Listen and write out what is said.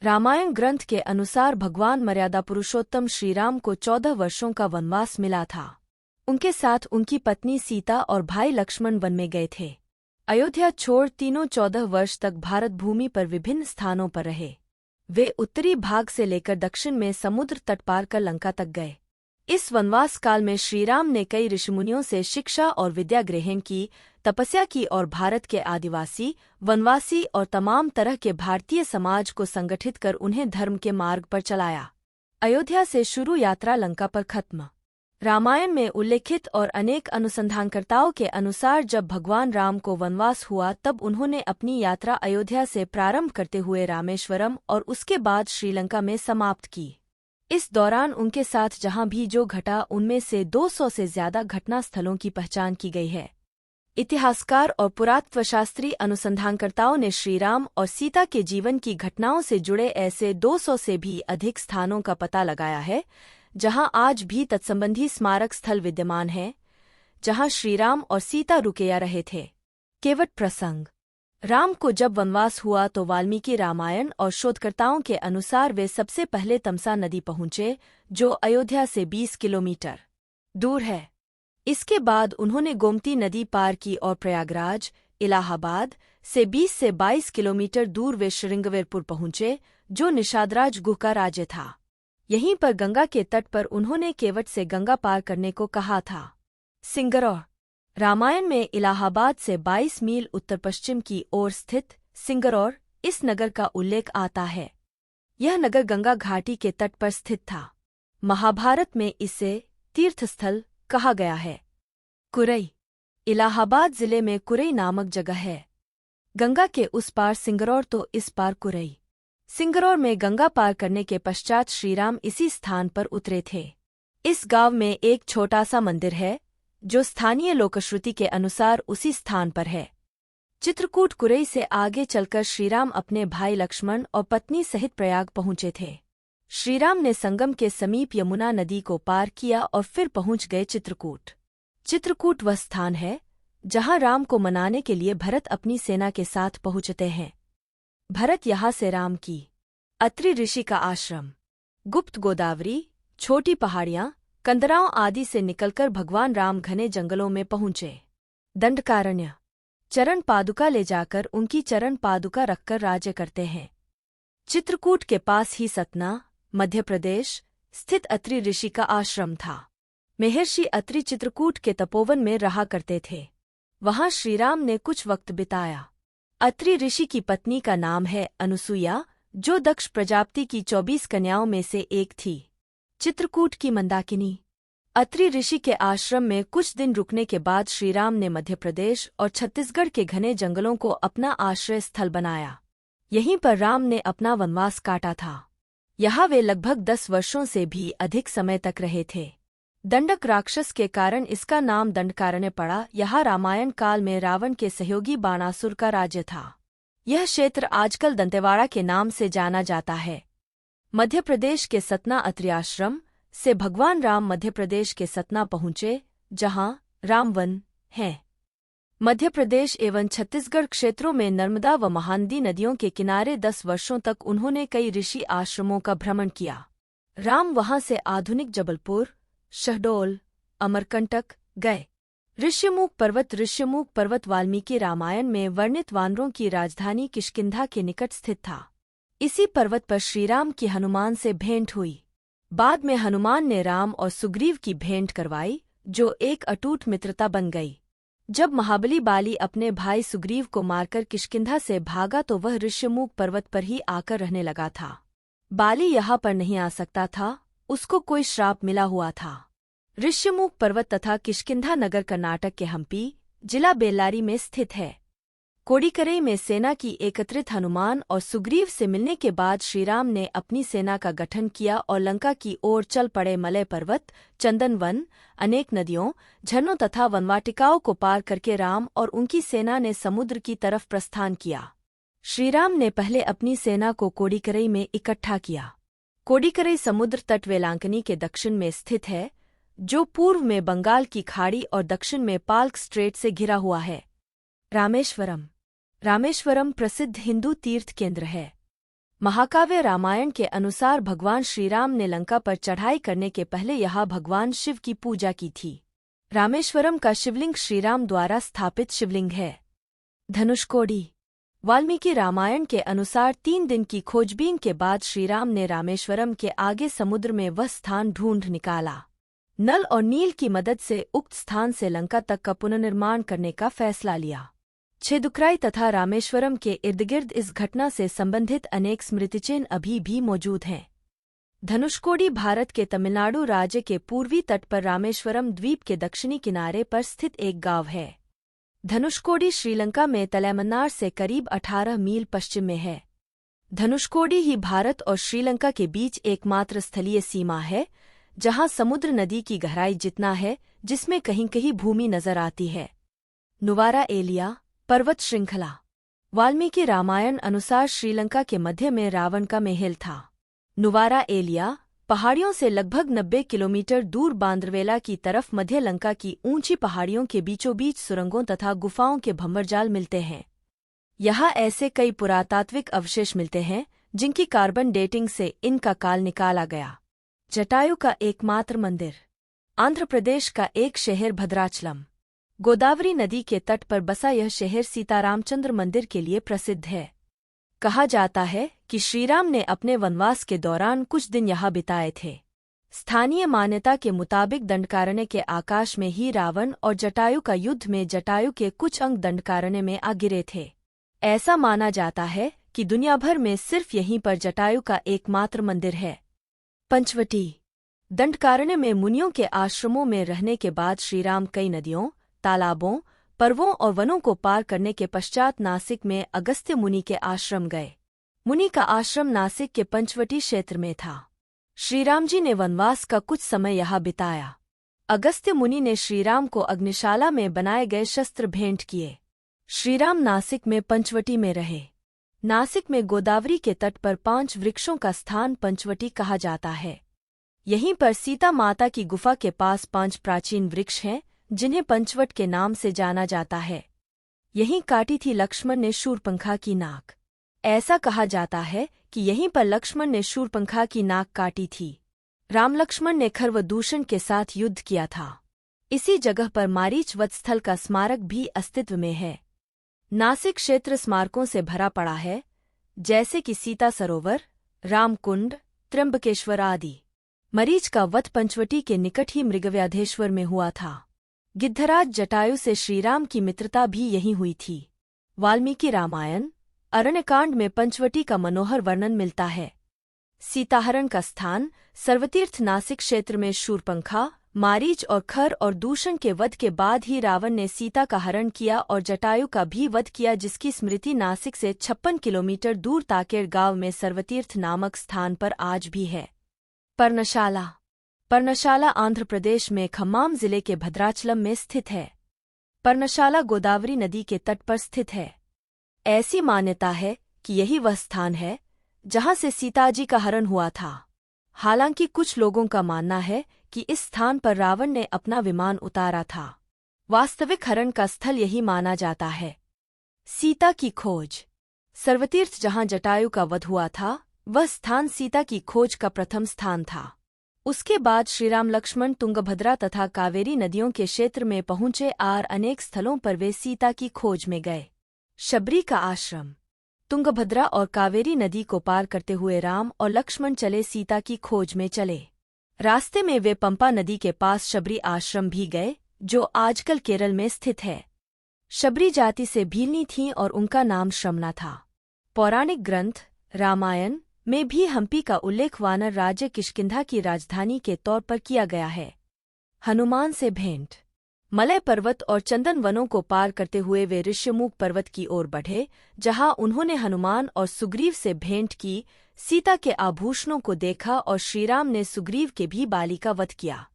रामायण ग्रंथ के अनुसार भगवान मर्यादा पुरुषोत्तम श्रीराम को 14 वर्षों का वनवास मिला था। उनके साथ उनकी पत्नी सीता और भाई लक्ष्मण वन में गए थे। अयोध्या छोड़ तीनों 14 वर्ष तक भारत भूमि पर विभिन्न स्थानों पर रहे। वे उत्तरी भाग से लेकर दक्षिण में समुद्र तट पार कर लंका तक गए। इस वनवास काल में श्रीराम ने कई ऋषिमुनियों से शिक्षा और विद्या ग्रहण की, तपस्या की और भारत के आदिवासी, वनवासी और तमाम तरह के भारतीय समाज को संगठित कर उन्हें धर्म के मार्ग पर चलाया। अयोध्या से शुरू यात्रा लंका पर खत्म। रामायण में उल्लेखित और अनेक अनुसंधानकर्ताओं के अनुसार जब भगवान राम को वनवास हुआ तब उन्होंने अपनी यात्रा अयोध्या से प्रारंभ करते हुए रामेश्वरम और उसके बाद श्रीलंका में समाप्त की। इस दौरान उनके साथ जहां भी जो घटा उनमें से 200 से ज्यादा घटना स्थलों की पहचान की गई है। इतिहासकार और पुरातत्वशास्त्री अनुसंधानकर्ताओं ने श्रीराम और सीता के जीवन की घटनाओं से जुड़े ऐसे 200 से भी अधिक स्थानों का पता लगाया है, जहां आज भी तत्संबंधी स्मारक स्थल विद्यमान हैं, जहां श्रीराम और सीता रुके या रहे थे। केवट प्रसंग। राम को जब वनवास हुआ तो वाल्मीकि रामायण और शोधकर्ताओं के अनुसार वे सबसे पहले तमसा नदी पहुंचे, जो अयोध्या से 20 किलोमीटर दूर है। इसके बाद उन्होंने गोमती नदी पार की और प्रयागराज, इलाहाबाद से 20 से 22 किलोमीटर दूर वे श्रृंगवेरपुर पहुंचे, जो निषादराज गुह का राज्य था। यहीं पर गंगा के तट पर उन्होंने केवट से गंगा पार करने को कहा था। सिंगरौर। रामायण में इलाहाबाद से 22 मील उत्तर पश्चिम की ओर स्थित सिंगरौर इस नगर का उल्लेख आता है। यह नगर गंगा घाटी के तट पर स्थित था। महाभारत में इसे तीर्थस्थल कहा गया है। कुरई। इलाहाबाद जिले में कुरई नामक जगह है। गंगा के उस पार सिंगरौर तो इस पार कुरई। सिंगरौर में गंगा पार करने के पश्चात श्रीराम इसी स्थान पर उतरे थे। इस गांव में एक छोटा सा मंदिर है, जो स्थानीय लोकश्रुति के अनुसार उसी स्थान पर है। चित्रकूट कुरई से आगे चलकर श्रीराम अपने भाई लक्ष्मण और पत्नी सहित प्रयाग पहुंचे थे। श्रीराम ने संगम के समीप यमुना नदी को पार किया और फिर पहुंच गए चित्रकूट। चित्रकूट वह स्थान है जहां राम को मनाने के लिए भरत अपनी सेना के साथ पहुंचते हैं। भरत यहाँ से राम की अत्रि ऋषि का आश्रम, गुप्त गोदावरी, छोटी पहाड़ियां, कंदराओं आदि से निकलकर भगवान राम घने जंगलों में पहुंचे। दंडकारण्य। चरण पादुका ले जाकर उनकी चरण पादुका रखकर राज्य करते हैं। चित्रकूट के पास ही सतना, मध्य प्रदेश स्थित अत्रि ऋषि का आश्रम था। महर्षि अत्रि चित्रकूट के तपोवन में रहा करते थे। वहां श्रीराम ने कुछ वक्त बिताया। अत्रि ऋषि की पत्नी का नाम है अनुसुईया, जो दक्ष प्रजापति की 24 कन्याओं में से एक थी। चित्रकूट की मंदाकिनी। अत्रि ऋषि के आश्रम में कुछ दिन रुकने के बाद श्रीराम ने मध्य प्रदेश और छत्तीसगढ़ के घने जंगलों को अपना आश्रय स्थल बनाया। यहीं पर राम ने अपना वनवास काटा था। यहाँ वे लगभग 10 वर्षों से भी अधिक समय तक रहे थे। दंडक राक्षस के कारण इसका नाम दंडकारण्य पड़ा। यहाँ रामायण काल में रावण के सहयोगी बाणासुर का राज्य था। यह क्षेत्र आजकल दंतेवाड़ा के नाम से जाना जाता है। मध्य प्रदेश के सतना अत्रि आश्रम से भगवान राम मध्य प्रदेश के सतना पहुंचे, जहां रामवन है। मध्य प्रदेश एवं छत्तीसगढ़ क्षेत्रों में नर्मदा व महानदी नदियों के किनारे 10 वर्षों तक उन्होंने कई ऋषि आश्रमों का भ्रमण किया। राम वहां से आधुनिक जबलपुर, शहडोल, अमरकंटक गए। ऋष्यमूक पर्वत वाल्मीकि रामायण में वर्णित वानरों की राजधानी किष्किंधा के निकट स्थित था। इसी पर्वत पर श्रीराम की हनुमान से भेंट हुई। बाद में हनुमान ने राम और सुग्रीव की भेंट करवाई, जो एक अटूट मित्रता बन गई। जब महाबली बाली अपने भाई सुग्रीव को मारकर किष्किंधा से भागा तो वह ऋष्यमूक पर्वत पर ही आकर रहने लगा था। बाली यहाँ पर नहीं आ सकता था, उसको कोई श्राप मिला हुआ था। ऋष्यमूक पर्वत तथा किष्किंधा नगर कर्नाटक के हम्पी, जिला बेल्लारी में स्थित है। कोडिकरई में सेना की एकत्रित हनुमान और सुग्रीव से मिलने के बाद श्रीराम ने अपनी सेना का गठन किया और लंका की ओर चल पड़े। मलय पर्वत, चंदन वन, अनेक नदियों, झरनों तथा वनवाटिकाओं को पार करके राम और उनकी सेना ने समुद्र की तरफ प्रस्थान किया। श्रीराम ने पहले अपनी सेना को कोडिकरई में इकट्ठा किया। कोडिकरई समुद्र तट वेलांकनी के दक्षिण में स्थित है, जो पूर्व में बंगाल की खाड़ी और दक्षिण में पाल्क स्ट्रेट से घिरा हुआ है। रामेश्वरम। रामेश्वरम प्रसिद्ध हिंदू तीर्थ केंद्र है। महाकाव्य रामायण के अनुसार भगवान श्रीराम ने लंका पर चढ़ाई करने के पहले यहाँ भगवान शिव की पूजा की थी। रामेश्वरम का शिवलिंग श्रीराम द्वारा स्थापित शिवलिंग है। धनुषकोडी। वाल्मीकि रामायण के अनुसार 3 दिन की खोजबीन के बाद श्रीराम ने रामेश्वरम के आगे समुद्र में वह स्थान ढूंढ निकाला। नल और नील की मदद से उक्त स्थान से लंका तक का पुनर्निर्माण करने का फैसला लिया। छेदुकराई तथा रामेश्वरम के इर्दगिर्द इस घटना से संबंधित अनेक स्मृतिचिन्ह अभी भी मौजूद हैं। धनुषकोडी भारत के तमिलनाडु राज्य के पूर्वी तट पर रामेश्वरम द्वीप के दक्षिणी किनारे पर स्थित एक गांव है। धनुषकोडी श्रीलंका में तलैमन्नार से करीब 18 मील पश्चिम में है। धनुषकोडी ही भारत और श्रीलंका के बीच एकमात्र स्थलीय सीमा है जहां समुद्र नदी की गहराई जितना है, जिसमें कहीं कहीं भूमि नजर आती है। नुवारा एलिया पर्वत श्रृंखला। वाल्मीकि रामायण अनुसार श्रीलंका के मध्य में रावण का महल था। नुवारा एलिया पहाड़ियों से लगभग 90 किलोमीटर दूर बांद्रवेला की तरफ मध्य लंका की ऊंची पहाड़ियों के बीचों बीच सुरंगों तथा गुफाओं के भंवरजाल मिलते हैं। यहाँ ऐसे कई पुरातात्विक अवशेष मिलते हैं जिनकी कार्बन डेटिंग से इनका काल निकाला गया। जटायु का एकमात्र मंदिर। आंध्र प्रदेश का एक शहर भद्राचलम। गोदावरी नदी के तट पर बसा यह शहर सीतारामचंद्र मंदिर के लिए प्रसिद्ध है। कहा जाता है कि श्रीराम ने अपने वनवास के दौरान कुछ दिन यहाँ बिताए थे। स्थानीय मान्यता के मुताबिक दंडकारण्य के आकाश में ही रावण और जटायु का युद्ध में जटायु के कुछ अंग दंडकारण्य में आ गिरे थे। ऐसा माना जाता है कि दुनिया भर में सिर्फ यहीं पर जटायु का एकमात्र मंदिर है। पंचवटी। दंडकारण्य में मुनियों के आश्रमों में रहने के बाद श्रीराम कई नदियों, तालाबों, पर्वों और वनों को पार करने के पश्चात नासिक में अगस्त्य मुनि के आश्रम गए। मुनि का आश्रम नासिक के पंचवटी क्षेत्र में था। श्रीराम जी ने वनवास का कुछ समय यहाँ बिताया। अगस्त्य मुनि ने श्रीराम को अग्निशाला में बनाए गए शस्त्र भेंट किए। श्रीराम नासिक में पंचवटी में रहे। नासिक में गोदावरी के तट पर 5 वृक्षों का स्थान पंचवटी कहा जाता है। यहीं पर सीता माता की गुफा के पास 5 प्राचीन वृक्ष हैं जिन्हें पंचवट के नाम से जाना जाता है। यहीं काटी थी लक्ष्मण ने शूर्पणखा की नाक। ऐसा कहा जाता है कि यहीं पर लक्ष्मण ने शूर्पणखा की नाक काटी थी। राम लक्ष्मण ने खरवदूषण के साथ युद्ध किया था। इसी जगह पर मारीच वध स्थल का स्मारक भी अस्तित्व में है। नासिक क्षेत्र स्मारकों से भरा पड़ा है, जैसे कि सीता सरोवर, रामकुंड, त्र्यंबकेश्वर आदि। मरीच का वध पंचवटी के निकट ही मृगव्याधेश्वर में हुआ था। गिद्धराज जटायु से श्रीराम की मित्रता भी यहीं हुई थी। वाल्मीकि रामायण अरण्यकांड में पंचवटी का मनोहर वर्णन मिलता है। सीताहरण का स्थान सर्वतीर्थ नासिक क्षेत्र में शूर्पणखा, मारीच और खर और दूषण के वध के बाद ही रावण ने सीता का हरण किया और जटायु का भी वध किया, जिसकी स्मृति नासिक से 56 किलोमीटर दूर ताकेड़ गांव में सर्वतीर्थ नामक स्थान पर आज भी है। पर्णशाला। पर्णशाला आंध्र प्रदेश में खम्माम जिले के भद्राचलम में स्थित है। पर्णशाला गोदावरी नदी के तट पर स्थित है। ऐसी मान्यता है कि यही वह स्थान है जहां से सीताजी का हरण हुआ था। हालांकि कुछ लोगों का मानना है कि इस स्थान पर रावण ने अपना विमान उतारा था। वास्तविक हरण का स्थल यही माना जाता है। सीता की खोज। सर्वतीर्थ जहां जटायु का वध हुआ था, वह स्थान सीता की खोज का प्रथम स्थान था। उसके बाद श्रीराम लक्ष्मण तुंगभद्रा तथा कावेरी नदियों के क्षेत्र में पहुंचे और अनेक स्थलों पर वे सीता की खोज में गए। शबरी का आश्रम। तुंगभद्रा और कावेरी नदी को पार करते हुए राम और लक्ष्मण चले सीता की खोज में चले। रास्ते में वे पंपा नदी के पास शबरी आश्रम भी गए, जो आजकल केरल में स्थित है। शबरी जाति से भीलनी थीं और उनका नाम श्रमना था। पौराणिक ग्रंथ रामायण में भी हम्पी का उल्लेख वानर राज्य किष्किंधा की राजधानी के तौर पर किया गया है। हनुमान से भेंट। मलय पर्वत और चंदन वनों को पार करते हुए वे ऋष्यमुख पर्वत की ओर बढ़े, जहां उन्होंने हनुमान और सुग्रीव से भेंट की, सीता के आभूषणों को देखा और श्रीराम ने सुग्रीव के भी बाली का वध किया।